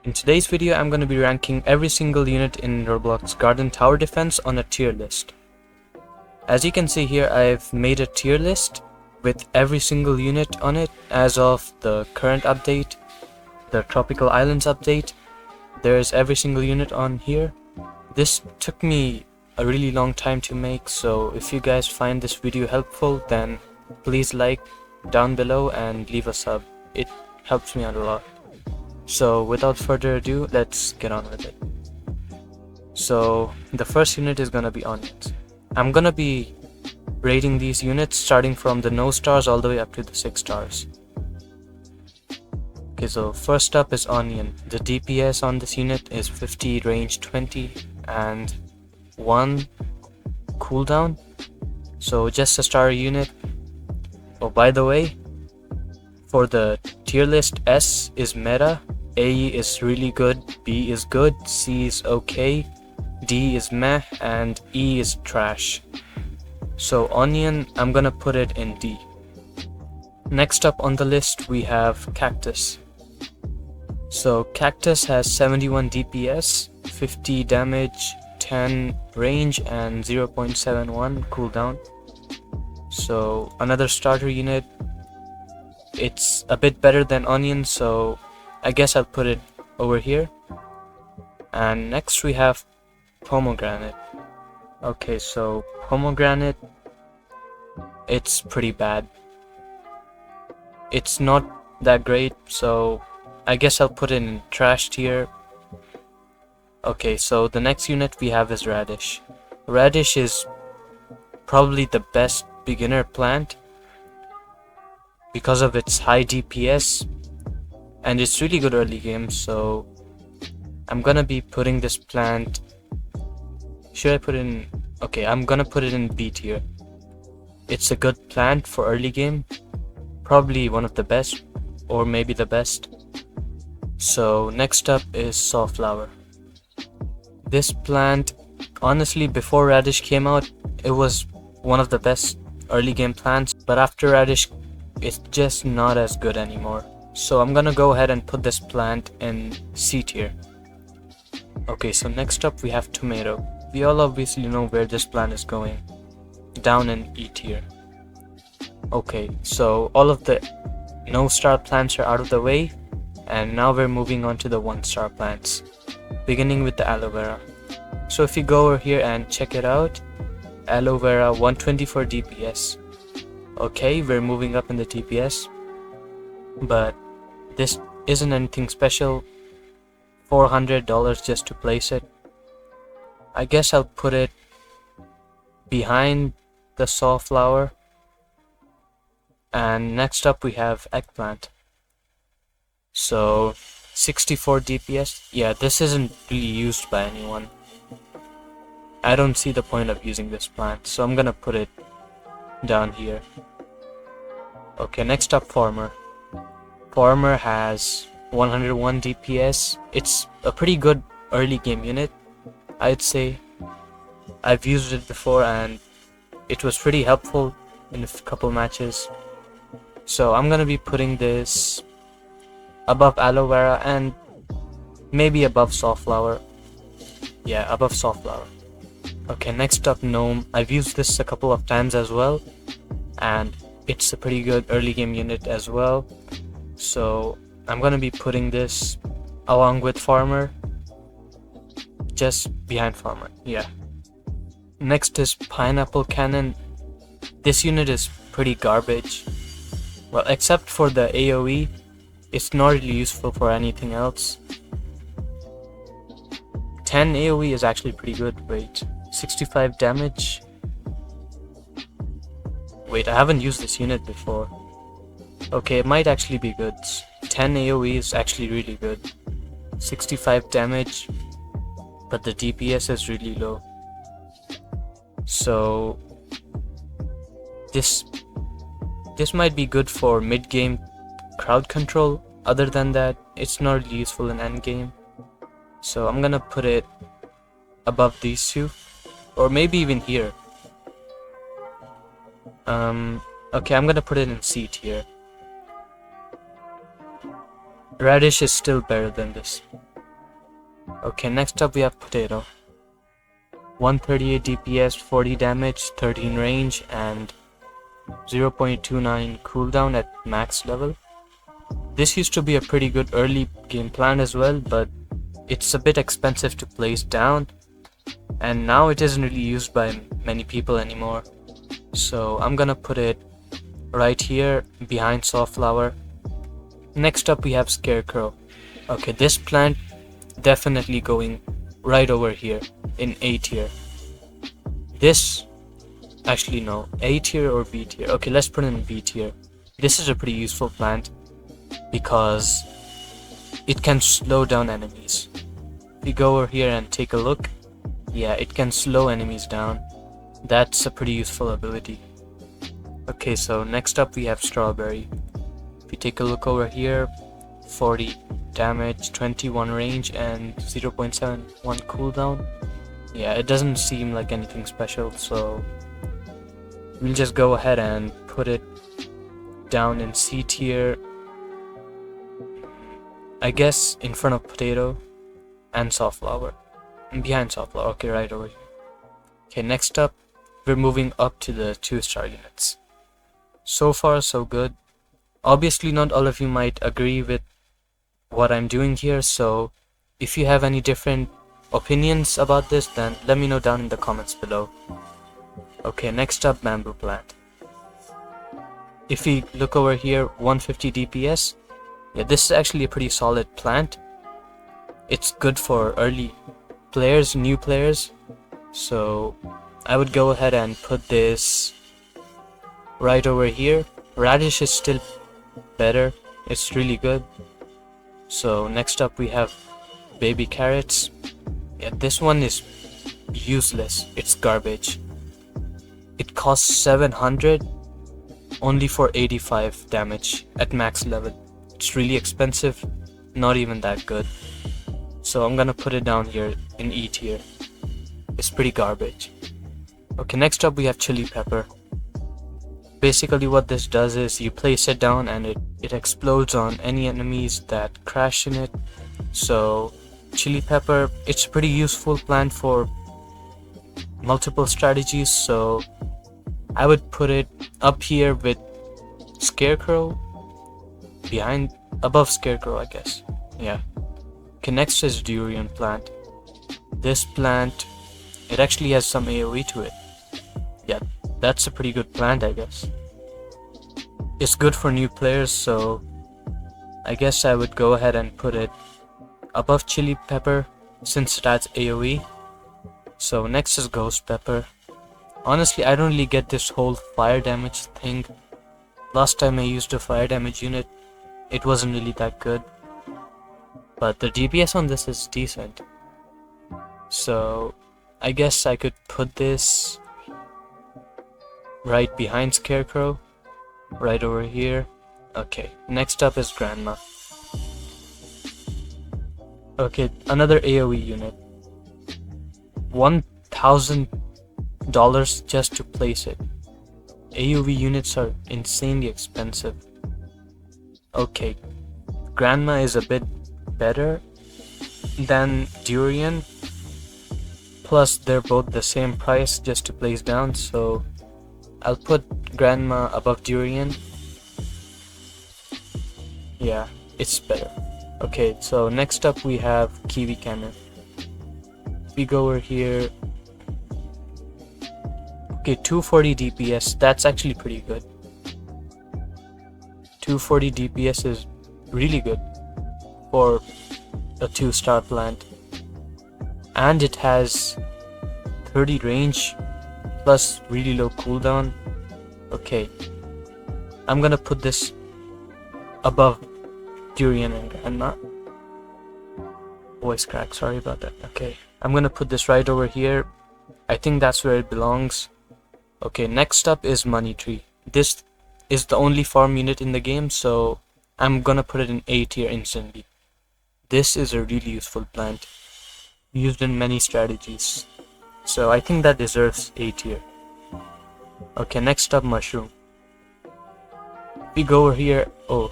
In today's video, I'm going to be ranking every single unit in Roblox Garden Tower Defense on a tier list. As you can see here, I've made a tier list with every single unit on it as of the current update, the Tropical Islands update. There's every single unit on here. This took me a really long time to make, so if you guys find this video helpful, then please like down below and leave a sub. It helps me out a lot. So without further ado, let's get on with it. So the first unit is gonna be onions. I'm gonna be rating these units starting from the no stars all the way up to the 6 stars. Okay, so first up is onion. The DPS on this unit is 50, range 20 and 1 cooldown. So just a starter unit. Oh, by the way, for the tier list, S is meta, A is really good, B is good, C is okay, D is meh, and E is trash. So onion, I'm gonna put it in D. Next up on the list we have cactus. So cactus has 71 DPS, 50 damage, 10 range, and 0.71 cooldown. So another starter unit. It's a bit better than onion, so I guess I'll put it over here. And next we have pomegranate. Okay, so pomegranate, it's pretty bad. It's not that great, so I guess I'll put it in trash tier. Okay, so the next unit we have is radish. Radish is probably the best beginner plant because of its high DPS, and it's really good early game, so I'm gonna be putting this plant, should I put it in, okay, I'm gonna put it in B tier. It's a good plant for early game, probably one of the best, or maybe the best. So next up is sawflower. This plant, honestly, before radish came out, it was one of the best early game plants, but after radish it's just not as good anymore. So I'm gonna go ahead and put this plant in C tier. Okay, so next up we have tomato. We all obviously know where this plant is going, down in E tier. Okay, so all of the no star plants are out of the way, and now we're moving on to the 1-star plants, beginning with the aloe vera. So if you go over here and check it out, aloe vera 124 DPS. Okay, we're moving up in the DPS, but this isn't anything special. $400 just to place it. I guess I'll put it behind the sawflower. And next up we have eggplant. So 64 DPS. Yeah, this isn't really used by anyone. I don't see the point of using this plant, so I'm gonna put it down here. Okay, next up farmer. Farmer has 101 DPS. It's a pretty good early game unit, I'd say. I've used it before and it was pretty helpful in a couple matches. So I'm gonna be putting this above aloe vera and maybe above sawflower. Yeah, above sawflower. Okay, next up gnome. I've used this a couple of times as well, and it's a pretty good early game unit as well. So I'm gonna be putting this along with farmer, just behind farmer. Yeah. Next is pineapple cannon. This unit is pretty garbage. Well, except for the AoE, it's not really useful for anything else. 10 AoE is actually pretty good. Wait, 65 damage. Wait, I haven't used this unit before. Okay, it might actually be good. 10 AoE is actually really good. 65 damage, but the DPS is really low. So this might be good for mid-game crowd control. Other than that, it's not really useful in endgame. So I'm gonna put it above these two, or maybe even here. Okay, I'm gonna put it in C tier. Radish is still better than this. Okay, next up we have potato. 138 DPS, 40 damage, 13 range, and 0.29 cooldown at max level. This used to be a pretty good early game plan as well, but it's a bit expensive to place down, and now it isn't really used by many people anymore. So I'm gonna put it right here behind Sawflower. Next up we have Scarecrow. Okay, this plant definitely going right over here in A tier. This, actually no, A tier or B tier. Okay, let's put it in B tier. This is a pretty useful plant because it can slow down enemies. If we go over here and take a look, yeah, it can slow enemies down. That's a pretty useful ability. Okay, so next up we have Strawberry. If you take a look over here, 40 damage, 21 range, and 0.71 cooldown. Yeah, it doesn't seem like anything special, so we'll just go ahead and put it down in C tier, I guess in front of Potato and Sawflower, and behind Sawflower. Okay, right over here. Okay, next up we're moving up to the 2-star units. So far so good. Obviously not all of you might agree with what I'm doing here, so if you have any different opinions about this, then let me know down in the comments below. Okay, next up, Bamboo Plant. If we look over here, 150 DPS. Yeah, this is actually a pretty solid plant. It's good for early players, new players, so I would go ahead and put this right over here. Radish is still better, it's really good. So next up we have Baby Carrots. Yeah, this one is useless, it's garbage. It costs 700 only for 85 damage at max level. It's really expensive, not even that good. So I'm gonna put it down here in E tier. It's pretty garbage. Okay, next up we have Chili Pepper. Basically what this does is you place it down and it explodes on any enemies that crash in it. So Chili Pepper, it's a pretty useful plant for multiple strategies, so I would put it up here with Scarecrow, above Scarecrow, I guess. Yeah. Okay, next is Durian Plant. This plant, it actually has some AoE to it. Yeah, that's a pretty good plant, I guess. It's good for new players, so I guess I would go ahead and put it above Chili Pepper since it adds AoE. So next is Ghost Pepper. Honestly, I don't really get this whole fire damage thing. Last time I used a fire damage unit, it wasn't really that good. But the DPS on this is decent. So I guess I could put this right behind Scarecrow, right over here. Okay, next up is Grandma. Okay, another AoE unit. $1,000 just to place it. AoE units are insanely expensive. Okay, Grandma is a bit better than Durian, plus they're both the same price just to place down, so I'll put Grandma above Durian. Yeah, it's better. Okay, so next up we have Kiwi Cannon. We go over here. Okay, 240 DPS, that's actually pretty good. 240 DPS is really good for a 2-star plant. And it has 30 range plus really low cooldown. Okay, I'm gonna put this above Durian and Grandma. Voice crack, sorry about that. Okay, I'm gonna put this right over here. I think that's where it belongs. Okay, next up is Money Tree. This is the only farm unit in the game, so I'm gonna put it in A tier instantly. This is a really useful plant, used in many strategies, so I think that deserves A tier. Okay, next up, Mushroom. We go over here. Oh,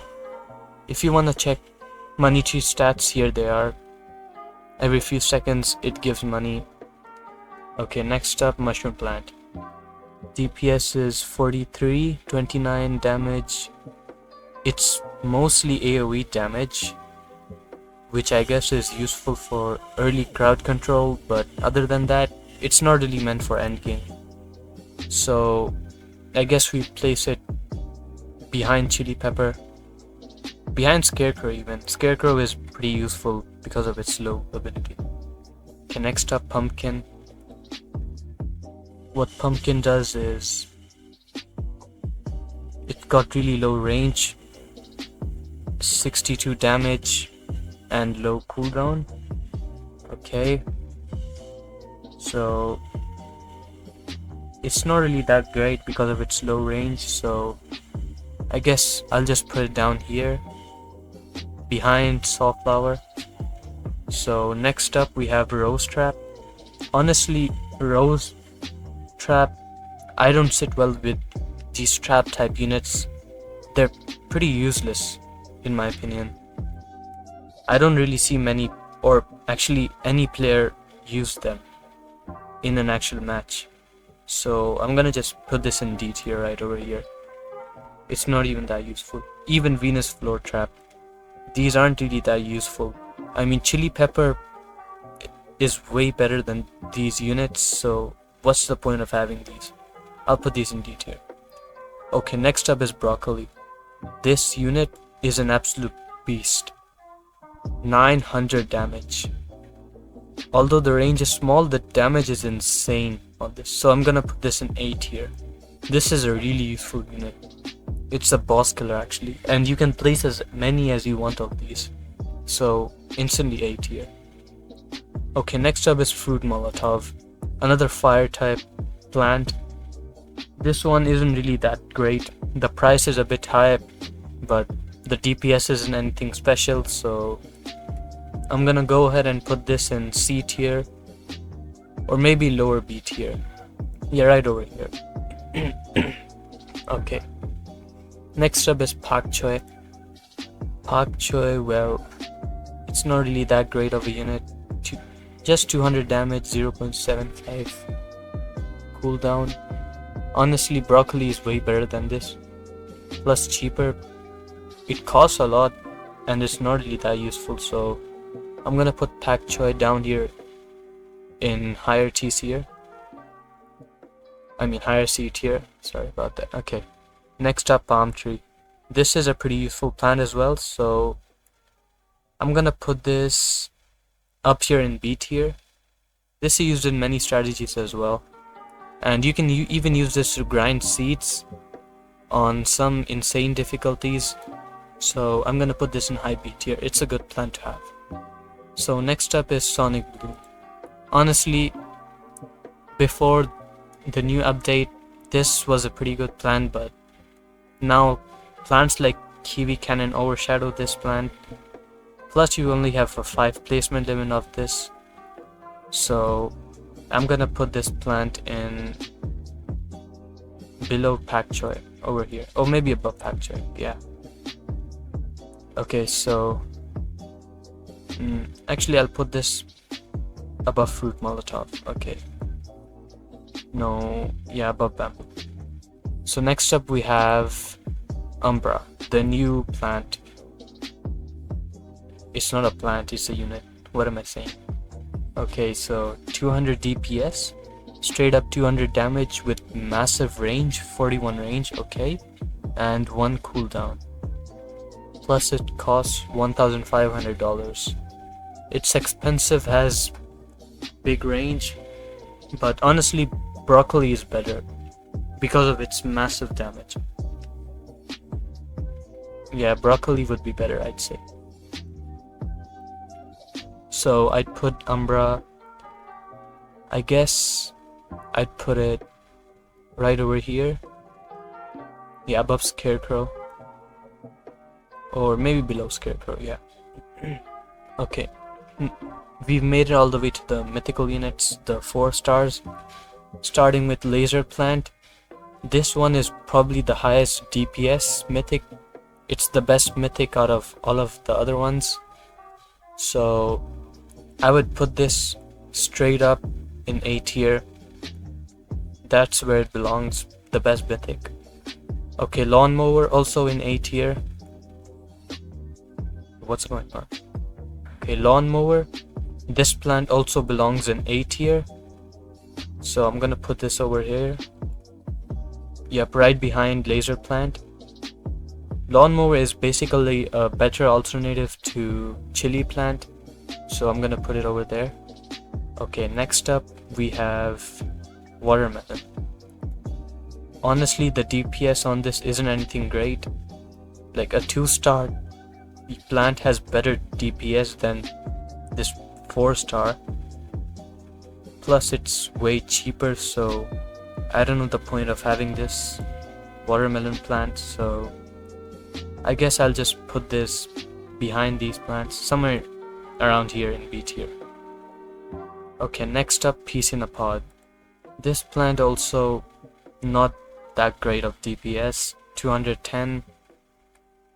if you wanna check Money Tree stats, here they are. Every few seconds it gives money. Okay, next up, mushroom plant. DPS is 43, 29 damage. It's mostly AoE damage, which I guess is useful for early crowd control, but other than that, it's not really meant for endgame. So I guess we place it behind Chili Pepper. Behind Scarecrow even. Scarecrow is pretty useful because of its low ability. Okay, next up, Pumpkin. What Pumpkin does is it got really low range, 62 damage and low cooldown. Okay, so it's not really that great because of its low range, so I guess I'll just put it down here behind Sawflower. So next up we have Rose Trap. Honestly, Rose Trap, I don't sit well with these trap type units. They're pretty useless in my opinion. I don't really see many, or actually any player use them in an actual match. So I'm gonna just put this in D tier right over here. It's not even that useful. Even Venus Floor Trap, these aren't really that useful. I mean, Chili Pepper is way better than these units, so what's the point of having these? I'll put these in D tier. Okay, next up is Broccoli. This unit is an absolute beast. 900 damage. Although the range is small, the damage is insane on this, so I'm gonna put this in A tier. This is a really useful unit. It's a boss killer actually, and you can place as many as you want of these, so instantly A tier. Okay, next up is Fruit Molotov, another fire type plant. This one isn't really that great. The price is a bit high, but the DPS isn't anything special, so I'm gonna go ahead and put this in C tier, or maybe lower B tier. Yeah, right over here. Okay. Next up is Pak Choi. Pak Choi, well, it's not really that great of a unit. Just 200 damage, 0.75 cooldown. Honestly, Broccoli is way better than this. Plus cheaper. It costs a lot and it's not really that useful, so I'm gonna put Pak Choi down here in higher T tier. I mean higher C tier. Sorry about that. Okay. Next up, Palm Tree. This is a pretty useful plant as well, so I'm gonna put this up here in B tier. This is used in many strategies as well, and you can even use this to grind seeds on some insane difficulties, so I'm gonna put this in high B tier. It's a good plant to have. So next up is Sonic Boom. Honestly, before the new update, this was a pretty good plant, but now plants like Kiwi Cannon overshadow this plant. Plus you only have a 5 placement limit of this, so I'm gonna put this plant in below Pak Choi over here, or maybe above Pak Choi. Yeah. Okay, so actually I'll put this above Fruit Molotov. Okay, no, yeah, above Bamboo. So next up we have Umbra, the new plant. It's not a plant, it's a unit. What am I saying? Okay, so 200 DPS, straight up 200 damage with massive range, 41 range, okay, and 1 cooldown. Plus it costs $1,500. It's expensive, has big range, but honestly Broccoli is better because of its massive damage. Yeah, Broccoli would be better, I'd say. So I'd put Umbra, I guess I'd put it right over here. Yeah, above Scarecrow, or maybe below Scarecrow. Yeah. Okay, we've made it all the way to the mythical units, the 4 stars, starting with Laser Plant. This one is probably the highest DPS mythic. It's the best mythic out of all of the other ones, so I would put this straight up in A tier. That's where it belongs, the best mythic. Okay, lawnmower also in A tier. What's going on? Okay, lawnmower. This plant also belongs in A tier. So I'm gonna put this over here. Yep, right behind laser plant. Lawnmower is basically a better alternative to chili plant. So I'm gonna put it over there. Okay, next up we have watermelon. Honestly, the DPS on this isn't anything great. Like a 2-star plant has better DPS than this 4-star. Plus it's way cheaper, so I don't know the point of having this watermelon plant, so I guess I'll just put this behind these plants, somewhere around here in B tier. Okay, next up, peace in a pod. This plant also not that great of DPS, 210.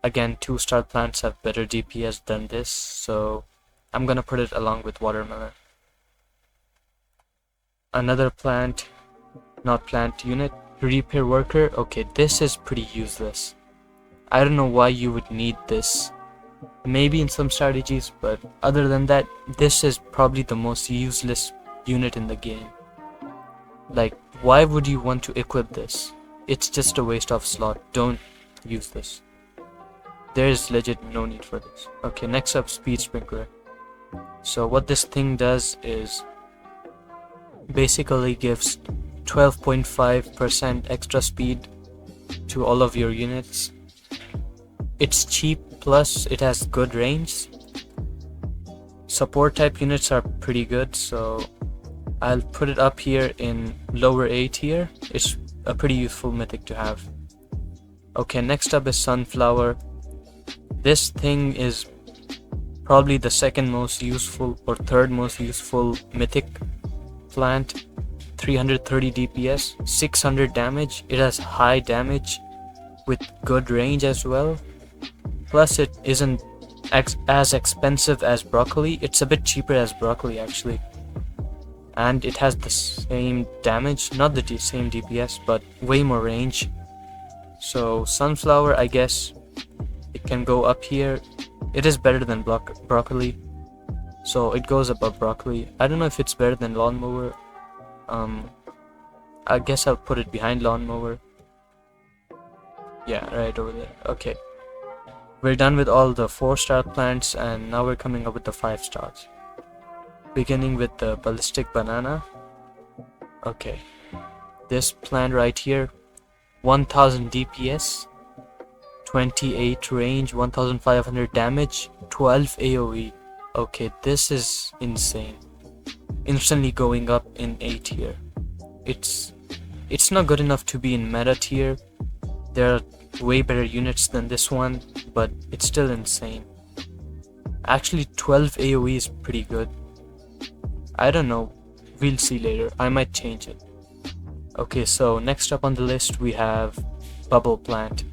Again, 2-star plants have better DPS than this, so I'm gonna put it along with watermelon. Another plant, not plant unit, repair worker. Okay, this is pretty useless. I don't know why you would need this. Maybe in some strategies, but other than that, this is probably the most useless unit in the game. Like, why would you want to equip this? It's just a waste of slot. Don't use this. There's legit no need for this. Okay, next up, speed sprinkler. So what this thing does is basically gives 12.5% extra speed to all of your units. It's cheap, plus it has good range. Support type units are pretty good, so I'll put it up here in lower A tier. It's a pretty useful mythic to have. Okay, next up is sunflower. This thing is probably the second most useful or third most useful mythic plant. 330 DPS, 600 damage. It has high damage with good range as well. Plus it isn't as expensive as broccoli. It's a bit cheaper as broccoli actually. And it has the same damage, not the same DPS, but way more range. So sunflower, I guess it can go up here. It is better than broccoli, so it goes above broccoli. I don't know if it's better than lawnmower. I guess I'll put it behind lawnmower. Yeah, right over there. Okay, we're done with all the 4-star plants, and now we're coming up with the 5 stars. Beginning with the ballistic banana. Okay, this plant right here, 1000 DPS, 28 range, 1500 damage, 12 AoE. Okay, this is insane. Instantly going up in A tier. It's not good enough to be in meta tier. There are way better units than this one, but it's still insane. Actually, 12 AoE is pretty good. I don't know, we'll see later. I might change it. Okay, so next up on the list we have bubble plant.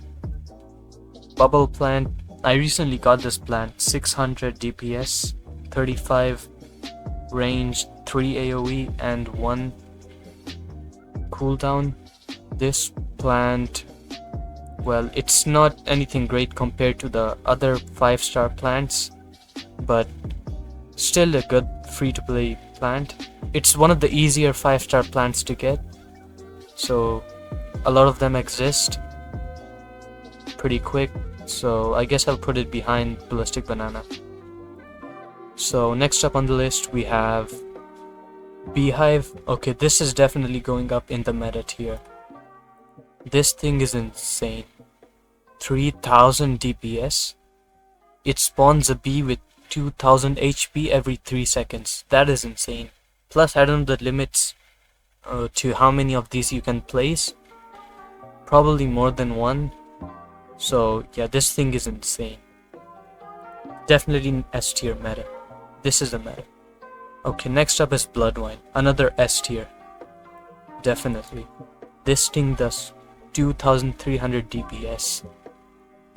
Bubble plant, I recently got this plant, 600 DPS, 35 range, 3 AoE and 1 cooldown. This plant, well, it's not anything great compared to the other 5-star plants, but still a good free-to-play plant. It's one of the easier 5-star plants to get, so a lot of them exist pretty quick, so I guess I'll put it behind ballistic banana. So next up on the list we have beehive. Okay, this is definitely going up in the meta tier. This thing is insane. 3000 DPS. It spawns a bee with 2000 HP every 3 seconds. That is insane. Plus, I don't know the limits to how many of these you can place. Probably more than one. So yeah, this thing is insane. Definitely S tier meta. This is a meta. Okay, next up is bloodwine. Another S tier. Definitely. This thing does 2300 DPS.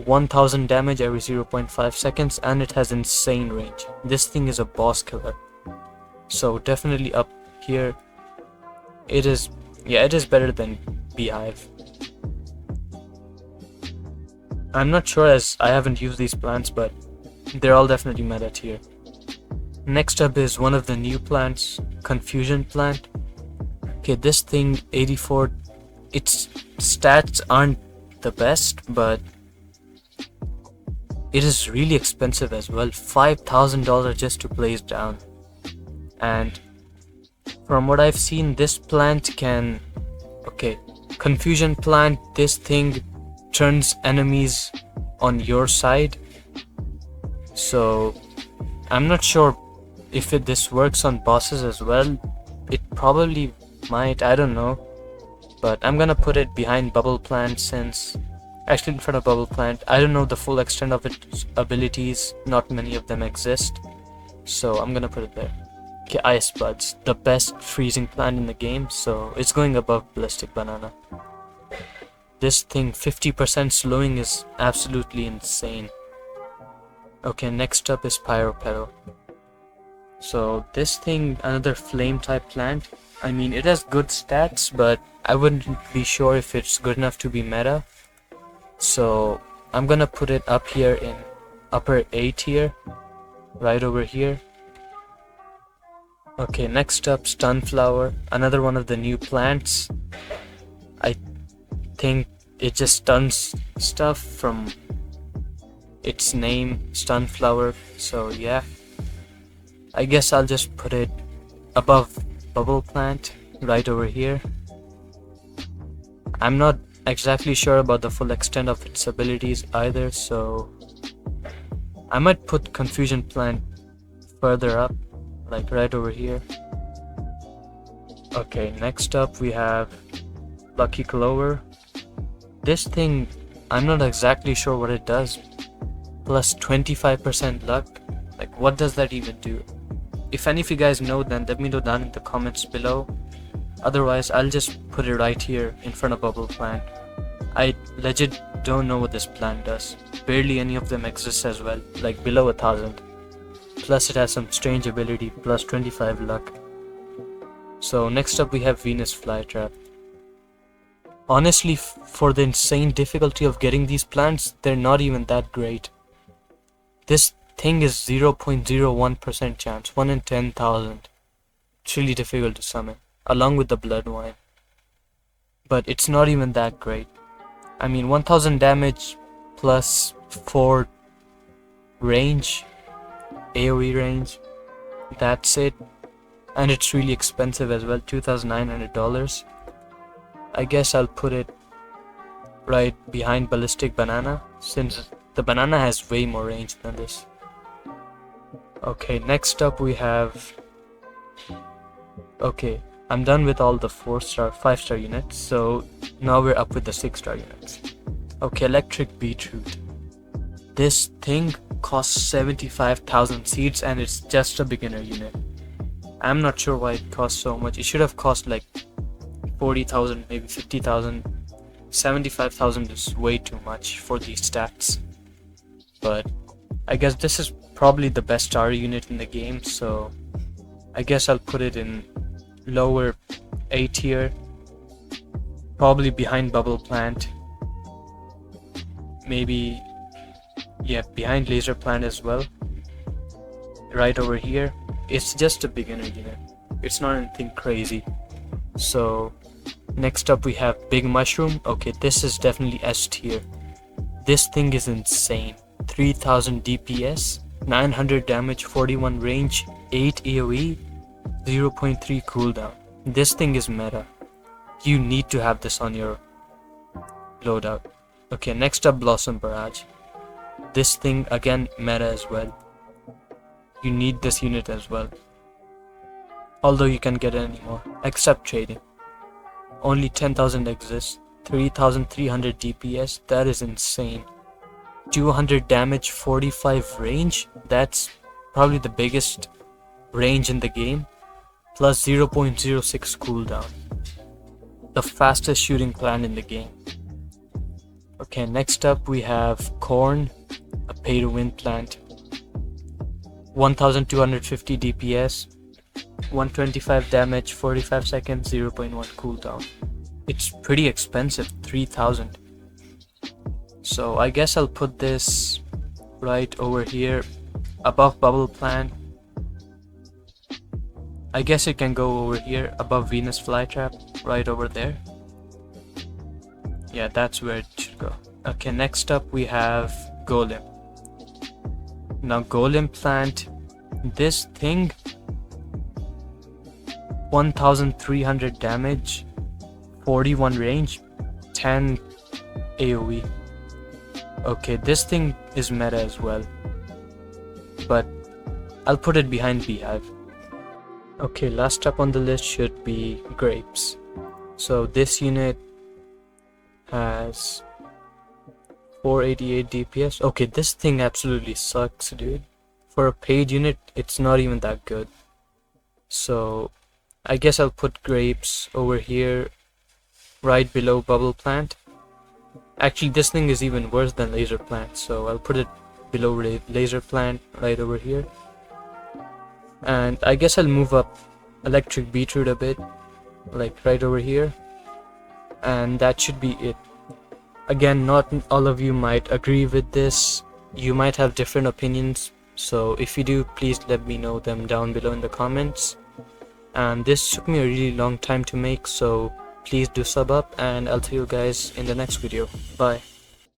1000 damage every 0.5 seconds, and it has insane range. This thing is a boss killer. So definitely up here. It is, yeah, it is better than Beehive. I'm not sure as I haven't used these plants, but they're all definitely meta tier. Next up is one of the new plants, Confusion Plant. Okay, this thing 84, its stats aren't the best, but it is really expensive as well. $5,000 just to place down. And from what I've seen, this plant can, okay, Confusion Plant, this thing turns enemies on your side. So I'm not sure if this works on bosses as well. It probably might, I don't know. But I'm gonna put it behind Bubble Plant, since actually in front of Bubble Plant. I don't know the full extent of its abilities, not many of them exist, so I'm gonna put it there. Okay, Ice Buds, the best freezing plant in the game, so it's going above Ballistic Banana. This thing 50% slowing is absolutely insane. Okay, next up is Pyro Petal. So this thing, another flame type plant. I mean, it has good stats, but I wouldn't be sure if it's good enough to be meta. So I'm gonna put it up here in upper A tier, right over here. Okay, next up, Stunflower, another one of the new plants. I think it just stuns stuff from its name, Stunflower, so yeah. I guess I'll just put it above Bubble Plant, right over here. I'm not exactly sure about the full extent of its abilities either, so I might put Confusion Plant further up, like right over here. Okay, next up we have Lucky Clover. This thing, I'm not exactly sure what it does. Plus 25% luck. Like, what does that even do? If any of you guys know, then let me know down in the comments below. Otherwise, I'll just put it right here in front of Bubble Plant. I legit don't know what this plant does. Barely any of them exist as well, like below 1,000. Plus it has some strange ability, plus 25 luck. So next up we have Venus Flytrap. Honestly, for the insane difficulty of getting these plants, they're not even that great. This thing is 0.01% chance, 1 in 10,000. It's really difficult to summon, along with the Blood Wine. But it's not even that great. I mean, 1000 damage plus 4 range, AoE range, that's it. And it's really expensive as well, $2,900. I guess I'll put it right behind Ballistic Banana, since the banana has way more range than this. Okay, next up we have... Okay, I'm done with all the 4-star, 5-star units, so now we're up with the 6-star units. Okay, Electric Beetroot. This thing costs 75,000 seeds and it's just a beginner unit. I'm not sure why it costs so much. It should have cost like 40,000, maybe 50,000. 75,000 is way too much for these stats. But I guess this is probably the best star unit in the game, so I guess I'll put it in lower A tier, probably behind Bubble Plant, maybe, yeah, behind Laser Plant as well, right over here. It's just a beginner unit, it's not anything crazy. So next up we have Big Mushroom. Okay, this is definitely S tier. This thing is insane. 3000 DPS, 900 damage, 41 range, 8 AoE, 0.3 cooldown. This thing is meta. You need to have this on your loadout. Okay, next up Blossom Barrage. This thing again meta as well. You need this unit as well. Although you can get any more, except trading. Only 10,000 exists. 3,300 DPS, that is insane. 200 damage, 45 range, that's probably the biggest range in the game, plus 0.06 cooldown. The fastest shooting plant in the game. Okay, next up we have Corn, a pay to win plant. 1250 DPS, 125 damage, 45 seconds, 0.1 cooldown. It's pretty expensive, 3000. So I guess I'll put this right over here above bubble plant. I guess it can go over here above Venus flytrap, right over there. Yeah, that's where it should go. Okay, next up we have golem. Now golem plant, this thing, 1300 damage, 41 range, 10 AoE. Okay, this thing is meta as well, but I'll put it behind beehive. Okay, last up on the list should be grapes. So this unit has 488 DPS. Okay, this thing absolutely sucks, dude. For a paid unit, it's not even that good. So I guess I'll put grapes over here, right below bubble plant. Actually, this thing is even worse than laser plant, so I'll put it below laser plant, right over here. And I guess I'll move up electric beetroot a bit, like right over here. And that should be it. Again, not all of you might agree with this. You might have different opinions. So if you do, please let me know them down below in the comments. And this took me a really long time to make, so please do sub up, and I'll see you guys in the next video. Bye.